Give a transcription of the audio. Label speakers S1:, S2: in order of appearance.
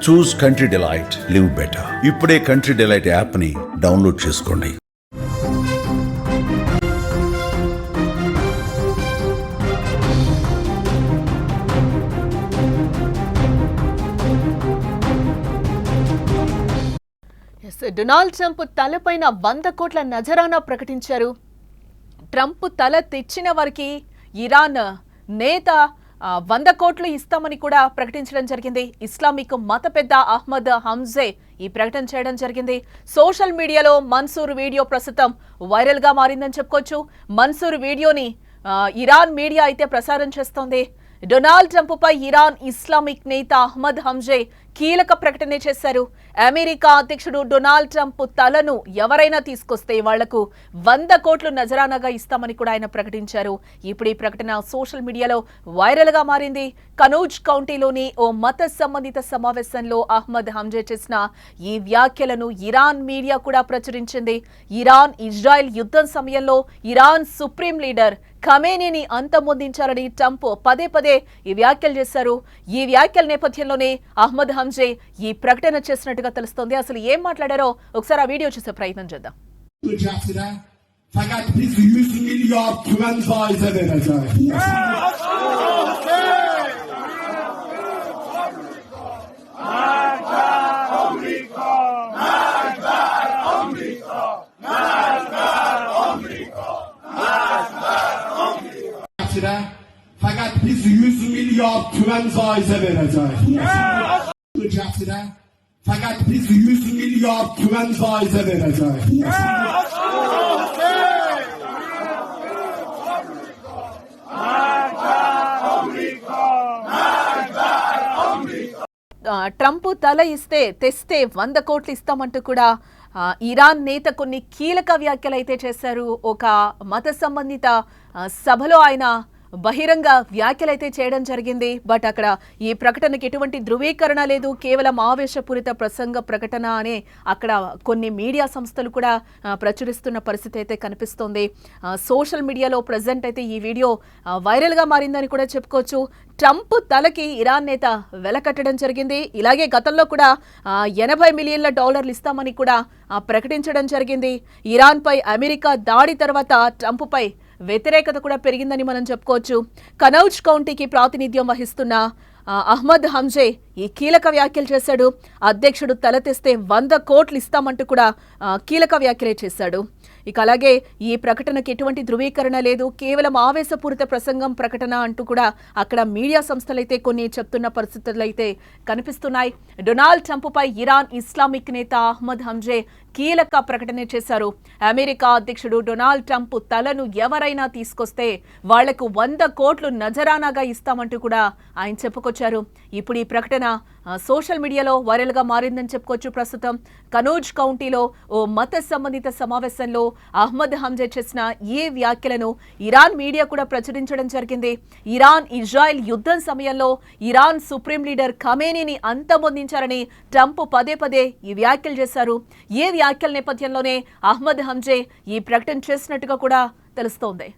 S1: చూస్ country delight, live better. ఇప్పుడే country delight app ని download చేసుకోండి.
S2: డొనాల్డ్ ట్రంప్ తలపైన 100 కోట్ల నజరానా ప్రకటించారు. ట్రంప్ తల తెచ్చిన వారికి ఇరాన్ నేత 100 కోట్లు ఇస్తామని కూడా ప్రకటించడం జరిగింది. ఇస్లామిక్ మత పెద్ద అహ్మద్ హంజే ఈ ప్రకటన చేయడం జరిగింది. సోషల్ మీడియాలో మన్సూర్ వీడియో ప్రస్తుతం వైరల్ గా మారిందని చెప్పుకోవచ్చు. మన్సూర్ వీడియోని ఇరాన్ మీడియా అయితే ప్రసారం చేస్తోంది. డొనాల్డ్ ట్రంప్ పై ఇరాన్ ఇస్లామిక్ నేత అహ్మద్ హంజే కీలక ప్రకటన చేశారు. అమెరికా అధ్యక్షుడు డొనాల్డ్ ట్రంప్ తలను ఎవరైనా తీసుకొస్తే వాళ్లకు 100 కోట్లు నజరానాగా ఇస్తామని కూడా ఆయన ప్రకటించారు. ఇప్పుడు ఈ ప్రకటన సోషల్ మీడియాలో వైరల్ గా మారింది. కనౌజ్ కౌంటీలోని ఓ మత సంబంధిత సమావేశంలో అహ్మద్ హంజే చేసిన ఈ వ్యాఖ్యలను ఇరాన్ మీడియా కూడా ప్రచురించింది. ఇరాన్ ఇజ్రాయెల్ యుద్ధం సమయంలో ఇరాన్ సుప్రీం లీడర్ ఖమేనీని అంతమొందించాలని ట్రంప్ పదే పదే ఈ వ్యాఖ్యలు చేశారు. ఈ వ్యాఖ్యల నేపథ్యంలోనే అహ్మద్ హంజే ఈ ప్రకటన చేసినట్టుగా తెలుస్తోంది. అసలు ఏం మాట్లాడారో ఒకసారి ఆ వీడియో చూసే ప్రయత్నం చేద్దాం.
S3: Fakat biz 100 milyar tümen faize vereceğiz. Fakat biz 100 milyar tümen faize vereceğiz.
S2: Trump తల ఇస్తే తెస్తే 100 కోట్లు ఇస్తామంటూ కూడా ఇరాన్ నేత కొన్ని కీలక వ్యాఖ్యలు అయితే చేశారు. ఒక మత సంబంధిత సభలో ఆయన బహిరంగ వ్యాఖ్యలైతే చేయడం జరిగింది. బట్ అక్కడ ఈ ప్రకటనకి ఎటువంటి ధృవీకరణ లేదు, కేవలం ఆవేశపూరిత ప్రసంగ ప్రకటన అనే అక్కడ కొన్ని మీడియా సంస్థలు కూడా ప్రచురిస్తున్న పరిస్థితి అయితే కనిపిస్తోంది. సోషల్ మీడియాలో ప్రజెంట్ అయితే ఈ వీడియో వైరల్ గా మారిందని కూడా చెప్పుకోవచ్చు. ట్రంప్ తలకి ఇరాన్ నేత వెలకట్టడం జరిగింది. ఇలాగే గతంలో కూడా $80 మిలియన్ల ఇస్తామని కూడా ప్రకటించడం జరిగింది. ఇరాన్ పై అమెరికా దాడి తర్వాత ట్రంప్ పై వ్యతిరేకత కూడా పెరిగిందని మనం చెప్పుకోవచ్చు. కనౌజ్ కౌంటీకి ప్రాతినిధ్యం వహిస్తున్న అహ్మద్ హంజే ఈ కీలక వ్యాఖ్యలు చేశాడు. అధ్యక్షుడు తల తెస్తే 100 కోట్లు ఇస్తామంటూ కూడా కీలక వ్యాఖ్యలే చేశాడు. ఇక అలాగే ఈ ప్రకటనకు ఎటువంటి ధృవీకరణ లేదు, కేవలం ఆవేశపూరిత ప్రసంగం ప్రకటన అంటూ కూడా అక్కడ మీడియా సంస్థలైతే కొన్ని చెప్తున్న పరిస్థితులు అయితే కనిపిస్తున్నాయి. డొనాల్డ్ ట్రంప్ పై ఇరాన్ ఇస్లామిక్ నేత అహ్మద్ హంజే కీలక ప్రకటన చేశారు. అమెరికా అధ్యక్షుడు డొనాల్డ్ ట్రంప్ తలను ఎవరైనా తీసుకొస్తే వాళ్లకు 100 కోట్లు నజరానాగా ఇస్తామంటూ కూడా ఆయన చెప్పుకొచ్చారు. ఇప్పుడు ఈ ప్రకటన సోషల్ మీడియాలో వైరల్ గా మారిందని చెప్పుకోవచ్చు. ప్రస్తుతం కనౌజ్ కౌంటీలో ఓ మత సంబంధిత సమావేశంలో అహ్మద్ హంజే చేసిన ఈ వ్యాఖ్యలను ఇరాన్ మీడియా కూడా ప్రచురించడం జరిగింది. ఇరాన్ ఇజ్రాయెల్ యుద్ధం సమయంలో ఇరాన్ సుప్రీం లీడర్ ఖమేనీని అంతమొందించారని ట్రంప్ పదే పదే ఈ వ్యాఖ్యలు చేశారు. ఈ వ్యాఖ్యల నేపథ్యంలోనే అహ్మద్ హంజే ఈ ప్రకటన చేసినట్టుగా కూడా తెలుస్తోంది.